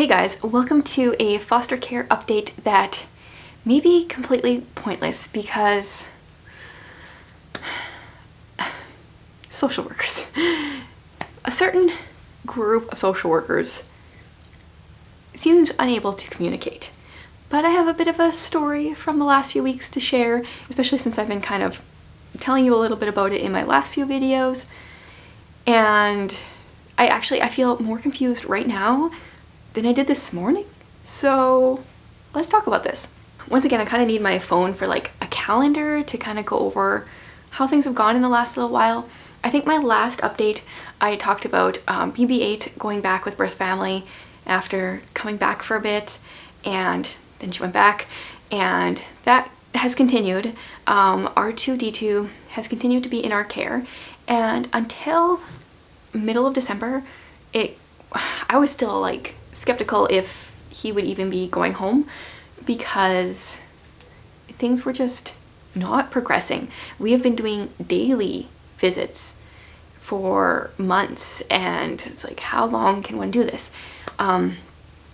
Hey guys, welcome to a foster care update that may be completely pointless because social workers. A certain group of social workers seems unable to communicate. But I have a bit of a story from the last few weeks to share, especially since I've been kind of telling you a little bit about it in my last few videos. And I feel more confused right now than I did this morning. So let's talk about this. Once again, I kind of need my phone for like a calendar to kind of go over how things have gone in the last little while. I think my last update, I talked about BB-8 going back with birth family after coming back for a bit, and then she went back, and that has continued. R2-D2 has continued to be in our care, and until middle of December, I was still like skeptical if he would even be going home because things were just not progressing. We have been doing daily visits for months, and it's like, how long can one do this? But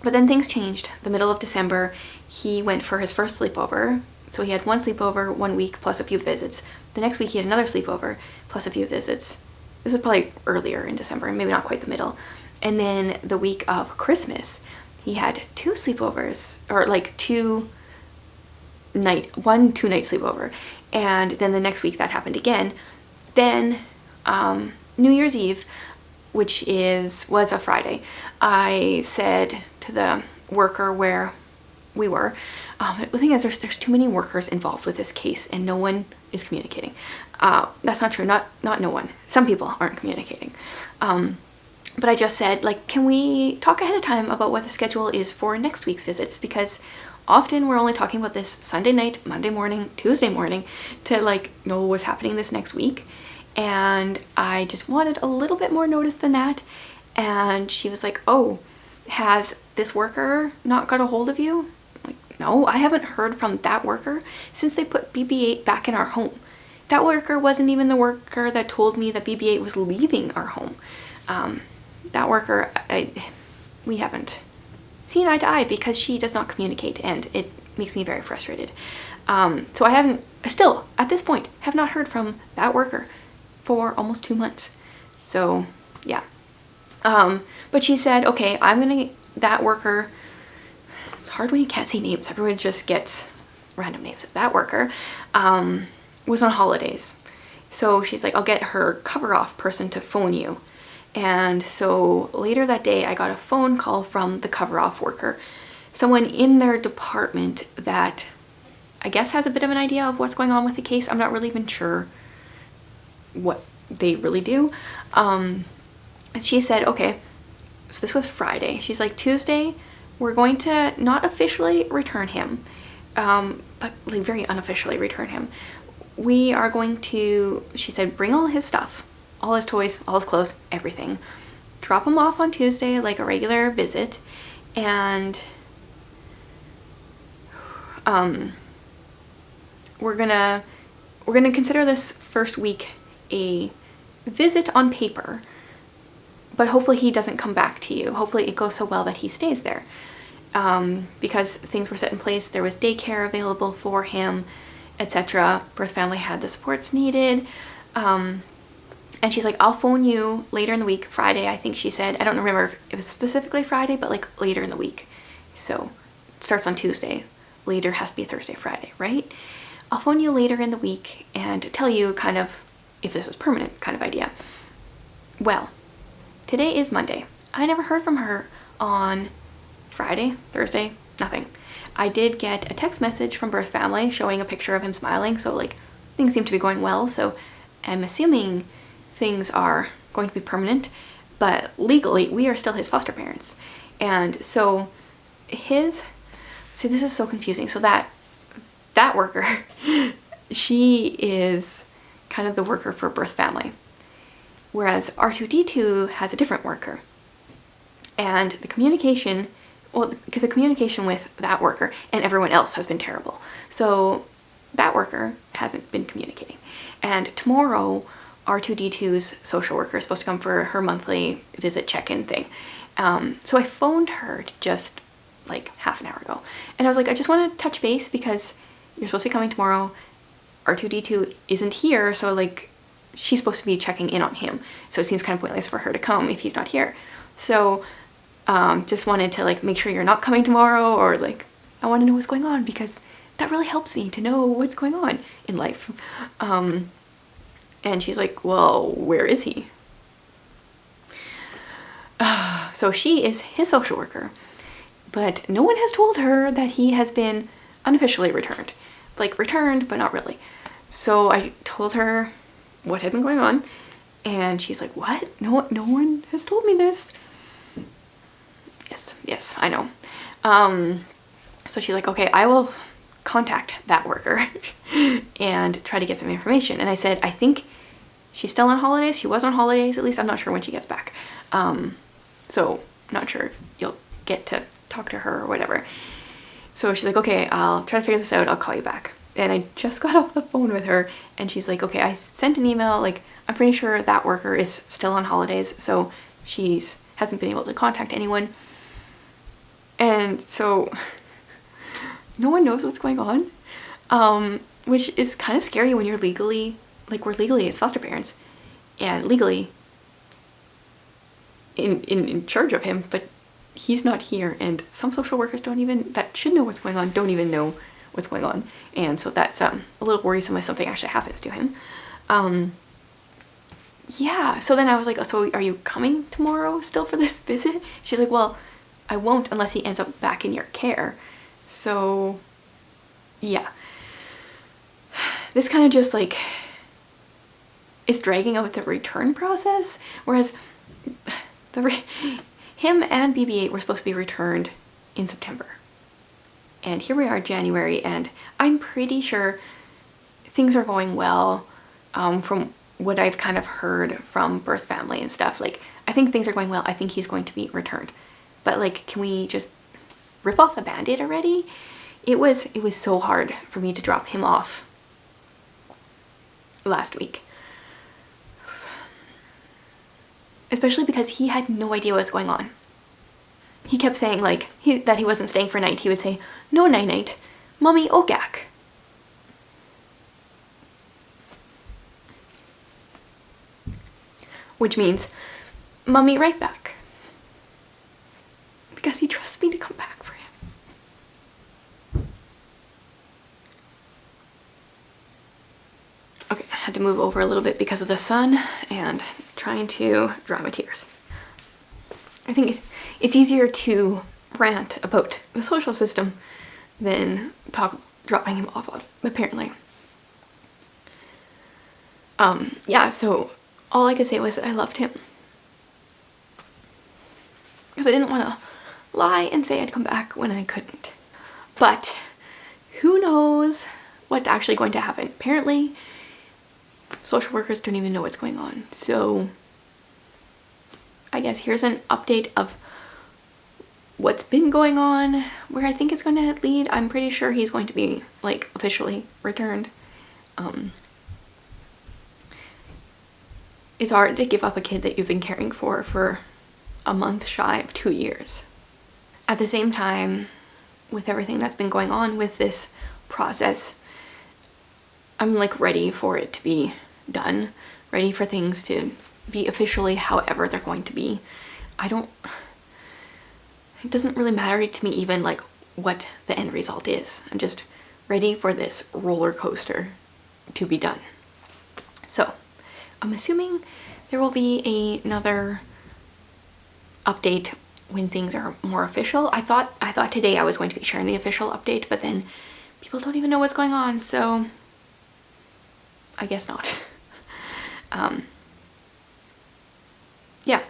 then things changed. The middle of December, he went for his first sleepover. So he had one sleepover 1 week plus a few visits. The next week he had another sleepover plus a few visits. This is probably earlier in December, maybe not quite the middle. And then the week of Christmas, he had two sleepovers, or like one 2-night sleepover. And then the next week that happened again. Then New Year's Eve, which was a Friday, I said to the worker where we were, the thing is there's too many workers involved with this case and no one is communicating. That's not true, not no one. Some people aren't communicating. But I just said, like, can we talk ahead of time about what the schedule is for next week's visits? Because often we're only talking about this Sunday night, Monday morning, Tuesday morning to like know what's happening this next week. And I just wanted a little bit more notice than that. And she was like, oh, has this worker not got a hold of you? I'm like, no, I haven't heard from that worker since they put BB-8 back in our home. That worker wasn't even the worker that told me that BB-8 was leaving our home. That worker, we haven't seen eye to eye because she does not communicate, and it makes me very frustrated. So I still, at this point, have not heard from that worker for almost 2 months. So yeah. But she said, okay, that worker, it's hard when you can't say names. Everyone just gets random names. That worker was on holidays. So she's like, I'll get her cover off person to phone you. And so later that day, I got a phone call from the cover-off worker, someone in their department that I guess has a bit of an idea of what's going on with the case. I'm not really even sure what they really do. And she said, okay, so this was Friday. She's like, Tuesday, we're going to not officially return him, but like very unofficially return him. We are going to, she said, bring all his stuff. All his toys, all his clothes, everything. Drop him off on Tuesday like a regular visit, and we're gonna consider this first week a visit on paper, but hopefully he doesn't come back to you. Hopefully it goes so well that he stays there, because things were set in place. There was daycare available for him, etc. Birth family had the supports needed. And she's like, I'll phone you later in the week, Friday, I think she said. I don't remember if it was specifically Friday, but like later in the week. So it starts on Tuesday. Later has to be Thursday, Friday, right? I'll phone you later in the week and tell you kind of if this is permanent kind of idea. Well, today is Monday. I never heard from her on Friday, Thursday, nothing. I did get a text message from birth family showing a picture of him smiling. So like things seem to be going well. So I'm assuming things are going to be permanent, but legally we are still his foster parents. And so this is so confusing. So that worker, she is kind of the worker for birth family, whereas R2-D2 has a different worker. And the communication with that worker and everyone else has been terrible. So that worker hasn't been communicating. And tomorrow R2-D2's social worker is supposed to come for her monthly visit check-in thing. So I phoned her just like half an hour ago, and I was like, I just want to touch base because you're supposed to be coming tomorrow. R2D2 isn't here, so like she's supposed to be checking in on him, so it seems kind of pointless for her to come if he's not here. So just wanted to like make sure you're not coming tomorrow, or like I want to know what's going on because that really helps me to know what's going on in life. And she's like, well, where is he? So she is his social worker, but no one has told her that he has been unofficially returned. Like returned, but not really. So I told her what had been going on, and she's like, what? No one has told me this. Yes, I know. So she's like, okay, I will contact that worker and try to get some information. And I said, I think she's still on holidays. She was on holidays, at least. I'm not sure when she gets back. So not sure if you'll get to talk to her or whatever. So she's like, okay, I'll try to figure this out. I'll call you back. And I just got off the phone with her, and she's like, okay, I sent an email. Like, I'm pretty sure that worker is still on holidays, so hasn't been able to contact anyone. And so no one knows what's going on, which is kind of scary when you're legally, like we're legally as foster parents and legally in charge of him, but he's not here, and some social workers that should know what's going on don't even know what's going on. And so that's a little worrisome if something actually happens to him. Yeah, so then I was like, so are you coming tomorrow still for this visit? She's like, well, I won't unless he ends up back in your care. So yeah, this kind of just like is dragging out the return process, whereas him and BB-8 were supposed to be returned in September. And here we are, January, and I'm pretty sure things are going well, from what I've kind of heard from birth family and stuff. Like, I think things are going well. I think he's going to be returned. But like, can we just rip off the Band-Aid already? It was so hard for me to drop him off last week. Especially because he had no idea what was going on. He kept saying like that he wasn't staying for a night. He would say, no night, Mommy Ogak. Which means, Mommy right back. Because he trusts me to come back for him. Okay, I had to move over a little bit because of the sun and trying to dry my tears. I think it's easier to rant about the social system than dropping him off, apparently. Yeah, so all I could say was that I loved him. Because I didn't want to lie and say I'd come back when I couldn't. But who knows what's actually going to happen. Apparently, social workers don't even know what's going on. So I guess here's an update of what's been going on, where I think it's going to lead. I'm pretty sure he's going to be like officially returned. It's hard to give up a kid that you've been caring for a month shy of 2 years. At the same time, with everything that's been going on with this process, I'm like ready for it to be done, ready for things to be officially however they're going to be. It doesn't really matter to me even like what the end result is. I'm just ready for this roller coaster to be done. So I'm assuming there will be another update when things are more official. I thought today I was going to be sharing the official update, but then people don't even know what's going on, so I guess not. Yeah,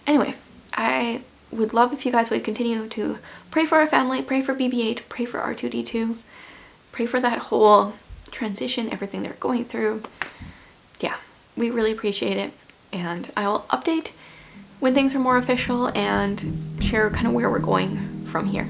anyway, I would love if you guys would continue to pray for our family, pray for BB-8, pray for R2D2, pray for that whole transition, everything they're going through. Yeah, we really appreciate it, and I will update when things are more official and share kind of where we're going from here.